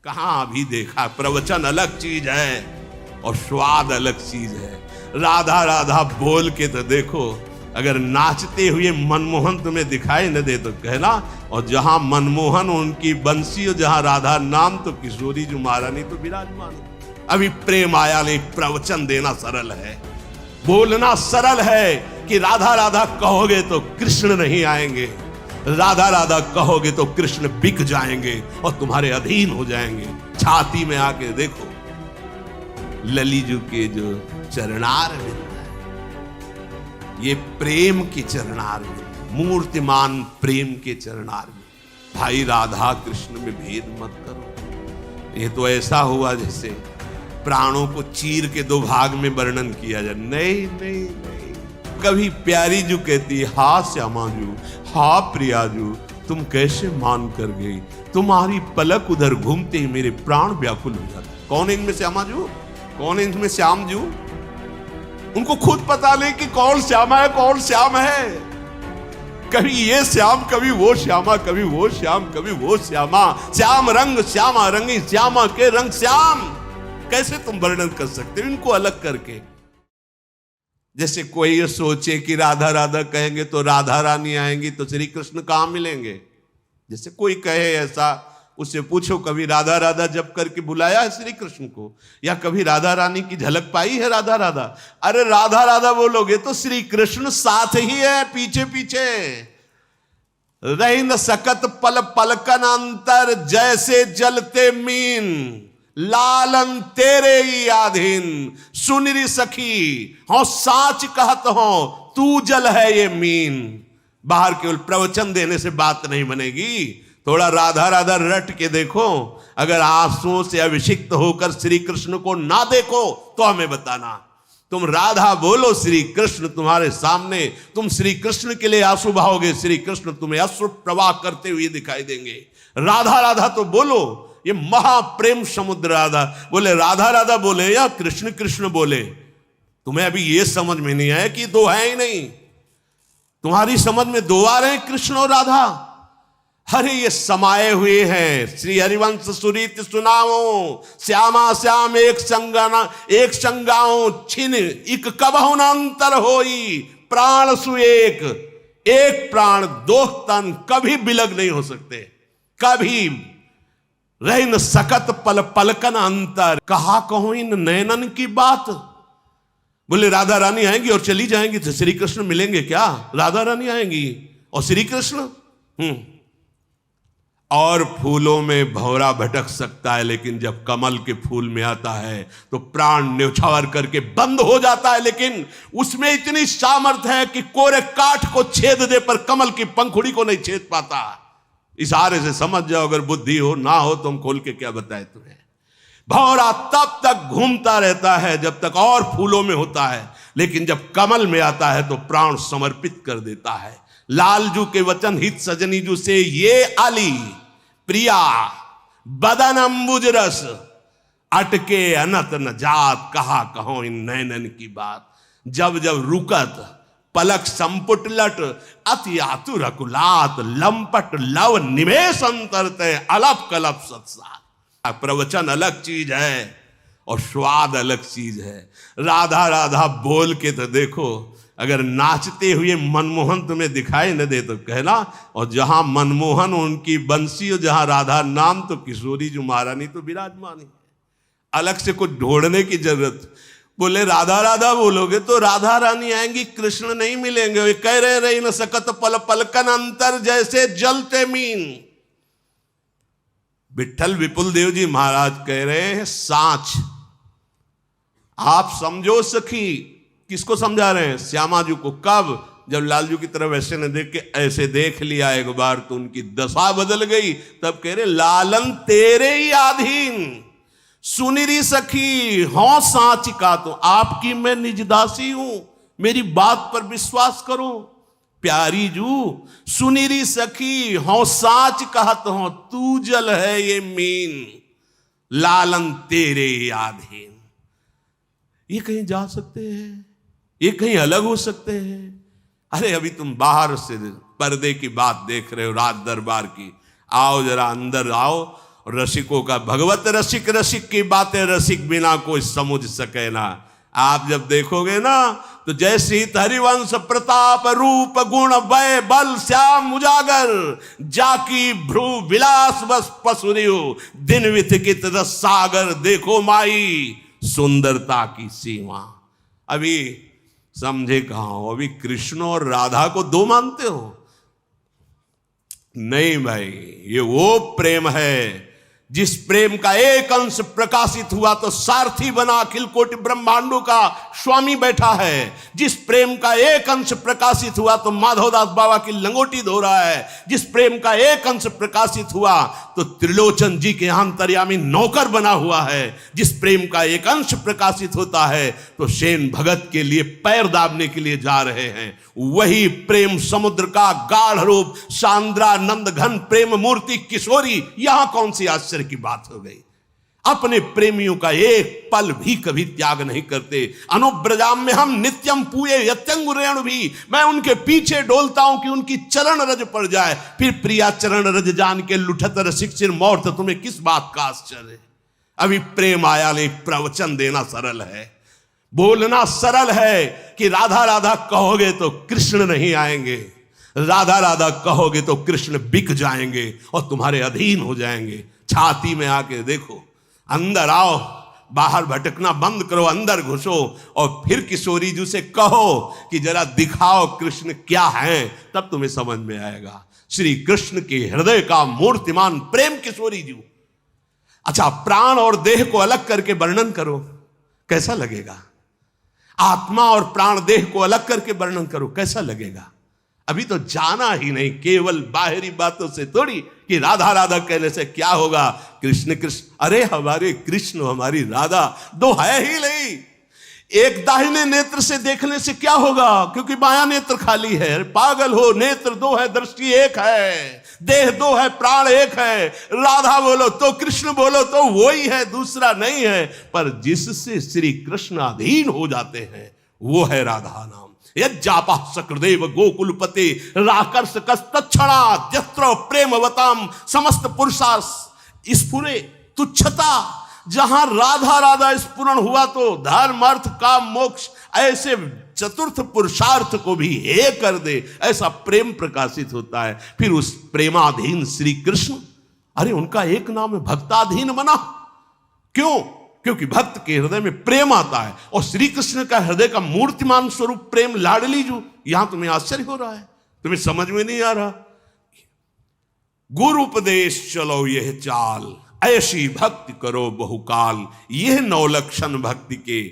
कहां अभी देखा। प्रवचन अलग चीज है और स्वाद अलग चीज है। राधा राधा बोल के तो देखो, अगर नाचते हुए मनमोहन तुम्हें दिखाई न दे तो कहना। और जहां मनमोहन उनकी बंसी और जहां राधा नाम तो किशोरी जो महारानी तो विराजमान। अभी प्रेम आया नहीं। प्रवचन देना सरल है, बोलना सरल है कि राधा राधा कहोगे तो कृष्ण नहीं आएंगे, राधा राधा कहोगे तो कृष्ण बिक जाएंगे और तुम्हारे अधीन हो जाएंगे। छाती में आके देखो ललीजू के जो चरणार विंद है, ये प्रेम के चरणार विंद, मूर्तिमान प्रेम के चरणार विंद। भाई राधा कृष्ण में भेद मत करो। ये तो ऐसा हुआ जैसे प्राणों को चीर के दो भाग में वर्णन किया जाए। नहीं नहीं नहीं। कभी प्यारी जू कहती, हा श्यामा जू, हा प्रिया जू, तुम कैसे मान कर गई, तुम्हारी पलक उधर घूमते ही मेरे प्राण व्याकुल हो जाते। कौन है इनमें श्यामा जू, कौन है इनमें श्याम जू? उनको खुद पता नहीं कि कौन श्यामा है कौन श्याम है। कभी ये श्याम, कभी वो श्यामा, कभी वो श्याम, कभी वो श्यामा। श्याम रंग श्यामा रंगी, श्यामा के रंग श्याम। कैसे तुम वर्णन कर सकते हो इनको अलग करके? जैसे कोई ये सोचे कि राधा राधा कहेंगे तो राधा रानी आएंगी तो श्री कृष्ण कहां मिलेंगे। जैसे कोई कहे ऐसा, उससे पूछो कभी राधा राधा जप करके बुलाया है श्री कृष्ण को, या कभी राधा रानी की झलक पाई है राधा राधा? अरे राधा राधा बोलोगे तो श्री कृष्ण साथ ही है, पीछे पीछे। रही न सकत पल पलकन अंतर, जैसे जलते मीन, लालन तेरे ही आधीन। सुनरी सखी हो साच कहत हो, तू जल है ये मीन। बाहर केवल प्रवचन देने से बात नहीं बनेगी, थोड़ा राधा राधा रट के देखो। अगर आंसुओं से अभिषिक्त होकर श्री कृष्ण को ना देखो तो हमें बताना। तुम राधा बोलो, श्री कृष्ण तुम्हारे सामने, तुम श्री कृष्ण के लिए आंसू बहाओगे, श्री कृष्ण तुम्हें अश्रु प्रवाह करते हुए दिखाई देंगे। राधा राधा तो बोलो, ये महाप्रेम समुद्र राधा बोले, राधा राधा बोले या कृष्ण कृष्ण बोले। तुम्हें अभी ये समझ में नहीं आया कि दो है ही नहीं, तुम्हारी समझ में दो आ रहे हैं कृष्ण और राधा। अरे ये समाये हुए हैं। श्री हरिवंश सुरीत सुनाओ, श्यामा श्याम एक संगाना एक संगाओ, छिन इक कबहु न अंतर होई, प्राण सु एक प्राण दो तन, कभी बिलग नहीं हो सकते, कभी रही न सकत पल पलकन अंतर। कहा कहूं इन नयनन की बात। बोले राधा रानी आएंगी और चली जाएंगी तो श्री कृष्ण मिलेंगे क्या? राधा रानी आएंगी और श्री कृष्ण। और फूलों में भौरा भटक सकता है, लेकिन जब कमल के फूल में आता है तो प्राण न्यौछावर करके बंद हो जाता है। लेकिन उसमें इतनी सामर्थ्य है कि कोरे काठ को छेद दे पर कमल की पंखुड़ी को नहीं छेद पाता। इशारे से समझ जाओ, अगर बुद्धि हो ना हो तो हम खोल के क्या बताए तुम्हें। भौरा तब तक घूमता रहता है जब तक और फूलों में होता है, लेकिन जब कमल में आता है तो प्राण समर्पित कर देता है। लालजू के वचन हित सजनी जू से ये आली प्रिया बदन अंबुज रस, अटके अनत न जात, कहा कहो इन नैनन की बात। जब जब रुकत पलक संपुट लट, अति आतुर अकुलात, लंपट लव निमेष अंतरते, अलप कलप सत्सार। प्रवचन अलग चीज है और स्वाद अलग चीज है। राधा राधा बोल के तो देखो, अगर नाचते हुए मनमोहन तुम्हें दिखाई न दे तो कहना। और जहां मनमोहन उनकी बंसी और जहां राधा नाम तो किशोरी जो महारानी तो विराजमान है। अलग से कुछ ढूंढने की जरूरत। बोले राधा राधा बोलोगे तो राधा रानी आएंगी, कृष्ण नहीं मिलेंगे। वे कह रहे न सकत पल पलकन अंतर, जैसे जलते मीन। विठल विपुल देव जी महाराज कह रहे हैं साच। आप समझो सखी, किसको समझा रहे हैं? श्यामा जी को। कब? जब लालजू की तरफ ऐसे न देख के ऐसे देख लिया एक बार तो उनकी दशा बदल गई। तब कह रहे लालन तेरे ही आधीन, सुनिरी सखी हो साच का, तो आपकी मैं निजदासी हूं, मेरी बात पर विश्वास करो। प्यारी जू सुनिरी सखी हो साच कहत हो, तू जल है ये मीन, लालन तेरे आधीन। ये कहीं जा सकते हैं, ये कहीं अलग हो सकते हैं। अरे अभी तुम बाहर से पर्दे की बात देख रहे हो, राज दरबार की। आओ जरा अंदर आओ रसिकों का भगवत रसिक रसिक की बातें रसिक बिना कोई समझ सके ना। आप जब देखोगे ना तो जय श्री हरिवंश प्रताप रूप गुण वै बल श्याम उजागर जाकी भ्रू विलास बस पसुरियो दिन विथिकित रस सागर देखो माई सुंदरता की सीमा। अभी समझे कहां हो? अभी कृष्ण और राधा को दो मानते हो? नहीं भाई, ये वो प्रेम है जिस प्रेम का एक अंश प्रकाशित हुआ तो सारथी बना अखिल कोटि ब्रह्मांडों का स्वामी बैठा है। जिस प्रेम का एक अंश प्रकाशित हुआ तो माधवदास बाबा की लंगोटी धो रहा है। जिस प्रेम का एक अंश प्रकाशित हुआ तो त्रिलोचन जी के अंतर्यामी नौकर बना हुआ है। जिस प्रेम का एक अंश प्रकाशित होता है तो सेन भगत के लिए पैर दाबने के लिए जा रहे हैं। वही प्रेम समुद्र का गाढ़ रूप सांद्रानंद घन प्रेम मूर्ति किशोरी, यहां कौन सी आश्चर्य की बात हो गई? अपने प्रेमियों का एक पल भी कभी त्याग नहीं करते। अनुब्रजाम में हम नित्यम पूये यत्यंगुरेण भी, मैं उनके पीछे डोलता हूं कि उनकी चरण रज पड़ जाए। फिर प्रिया चरण रज जान के लुठत रसिक सिर मोर्थ, तुम्हें किस बात का आश्चर्य है? अभी प्रेम आया नहीं। प्रवचन देना सरल है, बोलना सरल है कि राधा राधा कहोगे तो कृष्ण नहीं आएंगे, राधा राधा कहोगे तो कृष्ण बिक जाएंगे और तुम्हारे अधीन हो जाएंगे। छाती में आके देखो, अंदर आओ, बाहर भटकना बंद करो, अंदर घुसो और फिर किशोरी जी से कहो कि जरा दिखाओ कृष्ण क्या है, तब तुम्हें समझ में आएगा। श्री कृष्ण के हृदय का मूर्तिमान प्रेम किशोरी जी। अच्छा, प्राण और देह को अलग करके वर्णन करो, कैसा लगेगा? आत्मा और प्राण देह को अलग करके वर्णन करो, कैसा लगेगा? अभी तो जाना ही नहीं, केवल बाहरी बातों से थोड़ी कि राधा राधा कहने से क्या होगा। कृष्ण कृष्ण, अरे हमारे कृष्ण हमारी राधा दो है ही नहीं। एक दाहिने नेत्र से देखने से क्या होगा, क्योंकि बायां नेत्र खाली है। पागल हो, नेत्र दो है, दृष्टि एक है, देह दो है, प्राण एक है। राधा बोलो तो कृष्ण बोलो तो वो ही है, दूसरा नहीं है। पर जिससे श्री कृष्ण अधीन हो जाते हैं वो है राधा नाम। यज्जापा सकृदेव गोकुलपते राकर्ष कस्तक्षणा जस्त्र प्रेमवताम समस्त पुरुषार्थ स्फुरे तुच्छता। जहां राधा राधा स्फुरण हुआ तो धर्म अर्थ काम मोक्ष ऐसे चतुर्थ पुरुषार्थ को भी हे कर दे, ऐसा प्रेम प्रकाशित होता है। फिर उस प्रेमाधीन श्री कृष्ण, अरे उनका एक नाम है भक्ताधीन बना। क्यों? क्योंकि भक्त के हृदय में प्रेम आता है और श्री कृष्ण का हृदय का मूर्तिमान स्वरूप प्रेम लाडली जो। यहां तुम्हें आश्चर्य हो रहा है, तुम्हें समझ में नहीं आ रहा। गुरु उपदेश चलो यह चाल, ऐसी भक्ति करो बहुकाल। यह 9 लक्षण भक्ति के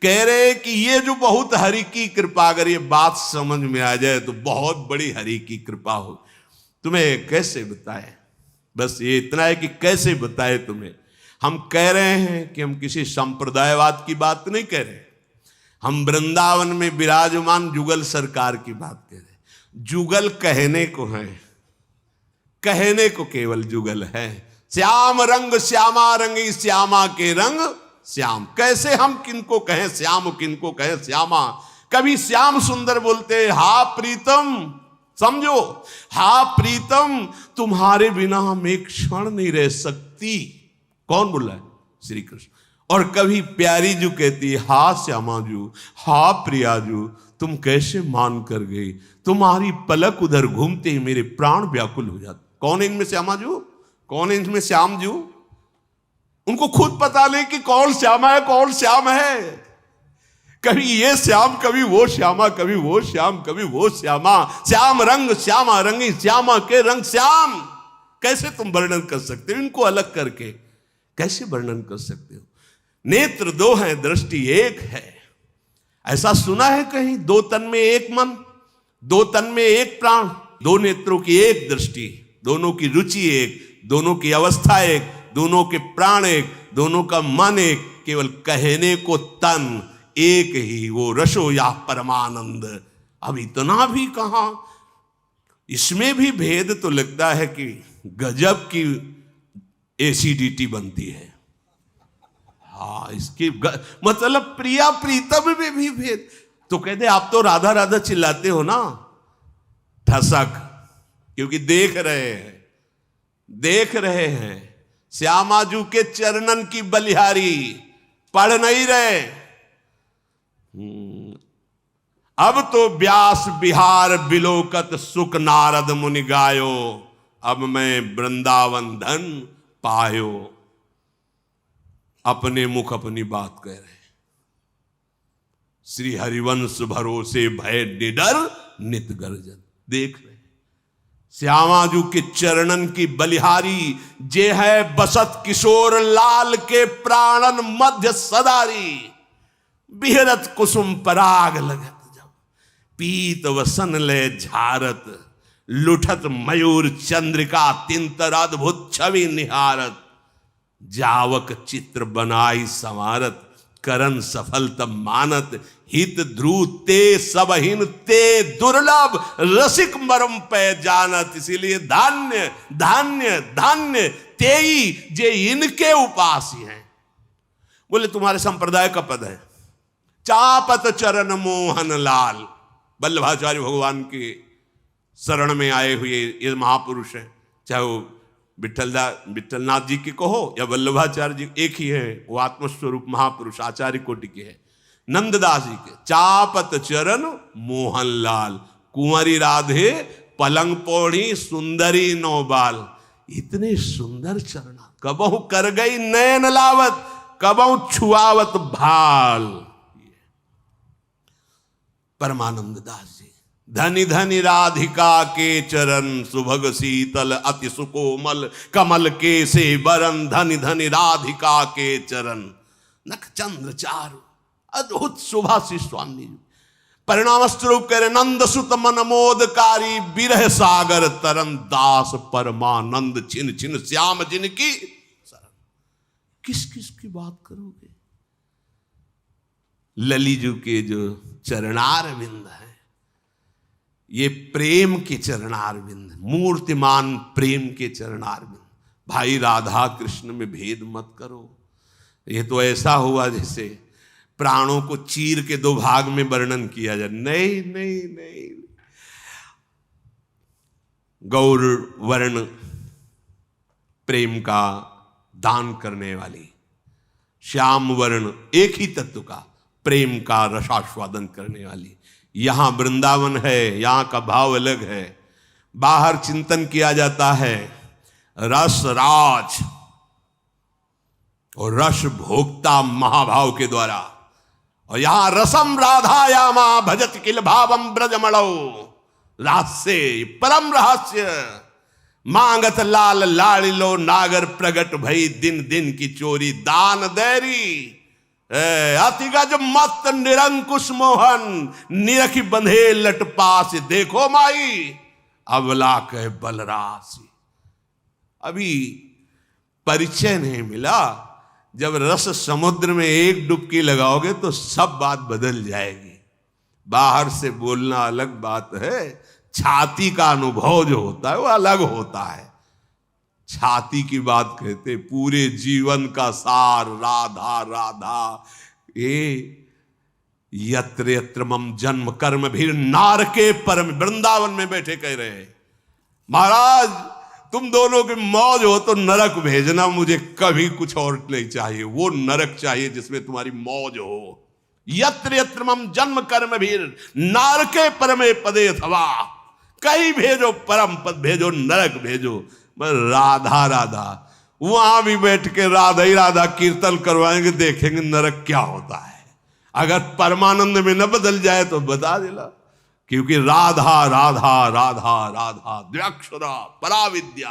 कह रहे कि ये जो बहुत हरि की कृपा, अगर ये बात समझ में आ जाए तो बहुत बड़ी हरि की कृपा हो। तुम्हें कैसे बताए, बस ये इतना है कि कैसे बताए तुम्हें। हम कह रहे हैं कि हम किसी संप्रदायवाद की बात नहीं कह रहे, हम वृंदावन में विराजमान जुगल सरकार की बात कह रहे। जुगल कहने को है, कहने को केवल जुगल है। श्याम रंग श्यामा रंगी, श्यामा के रंग श्याम। कैसे हम किनको कहें श्याम, किनको कहें श्यामा? कभी श्याम सुंदर बोलते, हा प्रीतम, समझो, हा प्रीतम तुम्हारे बिना हम एक क्षण नहीं रह सकती। कौन बोल रहा है? श्री कृष्ण। और कभी प्यारी जू कहती है, हा श्यामा जू, हा प्रिया जू, तुम कैसे मान कर गई, तुम्हारी पलक उधर घूमते ही मेरे प्राण व्याकुल हो जाते। कौन इनमें श्यामा जू, कौन इनमें श्याम जू? उनको खुद पता नहीं कि कौन श्यामा है, कौन श्याम है। कभी ये श्याम, कभी वो श्यामा, कभी वो श्याम, कभी वो श्यामा। श्याम रंग श्यामा रंगी, श्यामा के रंग श्याम। कैसे तुम वर्णन कर सकते हो इनको अलग करके? कैसे वर्णन कर सकते हो? नेत्र 2 हैं, दृष्टि एक है। ऐसा सुना है कहीं? 2 तन में एक मन, 2 तन में एक प्राण, 2 नेत्रों की एक दृष्टि, दोनों की रुचि एक, दोनों की अवस्था एक, दोनों के प्राण एक, दोनों का मन एक। केवल कहने को तन एक ही, वो रसो या परमानंद। अब इतना भी कहां, इसमें भी भेद तो लगता है कि गजब की एसिडिटी बनती है। हाँ, इसकी मतलब प्रिया प्रीतम में भी भेद। तो कहते आप तो राधा राधा चिल्लाते हो ना, ठसक, क्योंकि देख रहे हैं, देख रहे हैं। श्यामाजू के चरणन की बलिहारी, पढ़ नहीं रहे। अब तो व्यास बिहार बिलोकत सुख नारद मुनि गायो, अब मैं वृंदावन धन पायो। अपने मुख अपनी बात कह रहे। श्री हरिवंश भरोसे भय निडर नित गर्जन। देख रहे श्यामाजू के चरणन की बलिहारी, जे है बसत किशोर लाल के प्राणन मध्य सदारी। बिहरत कुसुम पराग लगत जब, पीत वसन ले झारत। लुठत मयूर चंद्रिका तिंतर अद्भुत छवि निहारत। जावक चित्र बनाई संवारत, करन सफल तब मानत। हित ध्रुव ते सबहिन ते दुर्लभ, रसिक मरम पे जानत। इसीलिए धान्य धान्य धान्य तेई जे इनके उपासी हैं। बोले तुम्हारे संप्रदाय का पद है, चापत चरण मोहन लाल। वल्लभाचार्य भगवान के शरण में आए हुए ये महापुरुष हैं, चाहे वो विठलनाथ जी की कहो या वल्लभाचार्य जी, एक ही है। वो आत्मस्वरूप महापुरुष आचार्य कोटि के है। नंददास जी के चापत चरण मोहन लाल, कुंवरी राधे पलंग पौड़ी सुंदरी नौबाल। इतने सुंदर चरण, कबहु कर गई नयन लावत, कबहु छुआवत भाल। परमानंद दास जी, धनी धनी राधिका के चरण, सुभग शीतल अति सुकोमल कमल के से बरन। धनी धनी राधिका के चरण, नख चंद्र चारु अद्भुत सुभाषी स्वामी। परिणाम स्वरूप कह रहे नंद सुत मन मोदकारी, बिरह सागर तरन। दास परमानंद छिन छिन श्याम जिनकी शरण। किस किस की बात करोगे? ललिजू के जो चरणार विंद है, ये प्रेम के चरणार विंद, मूर्तिमान प्रेम के चरणार विंद। भाई राधा कृष्ण में भेद मत करो। ये तो ऐसा हुआ जैसे प्राणों को चीर के दो भाग में वर्णन किया जाए। नहीं नहीं नहीं, गौर वर्ण प्रेम का दान करने वाली, श्याम वर्ण एक ही तत्व का प्रेम का रसास्वादन करने वाली। यहां वृंदावन है, यहां का भाव अलग है। बाहर चिंतन किया जाता है रस राज और रस भोक्ता महाभाव के द्वारा, और यहां रसम राधायामा भजत किल भावम ब्रजमणौ। रहस्य परम रहस्य, मांगत लाल लाड़िलो नागर प्रगट भई। दिन दिन की चोरी दान देरी। अतिगज मत निरंकुश मोहन, निरखी बंधे लट पास। देखो माई अबला कह बलरासी। अभी परिचय नहीं मिला, जब रस समुद्र में एक डुबकी लगाओगे तो सब बात बदल जाएगी। बाहर से बोलना अलग बात है, छाती का अनुभव जो होता है वो अलग होता है। छाती की बात कहते, पूरे जीवन का सार राधा राधा। ये यत्र यत्र मम जन्म कर्म भी नार के परम। वृंदावन में बैठे कह रहे हैं महाराज तुम दोनों की मौज हो तो नरक भेजना, मुझे कभी कुछ और नहीं चाहिए। वो नरक चाहिए जिसमें तुम्हारी मौज हो। यत्र यत्र मम जन्म कर्म भी नार के परमे पदे अथवा। कहीं भेजो परम पद भेजो, नरक भेजो, बस राधा राधा। वहां भी बैठ के राधा ही राधा कीर्तन करवाएंगे, देखेंगे नरक क्या होता है। अगर परमानंद में न बदल जाए तो बता देला, क्योंकि राधा राधा राधा राधा द्व्यक्षरा पराविद्या।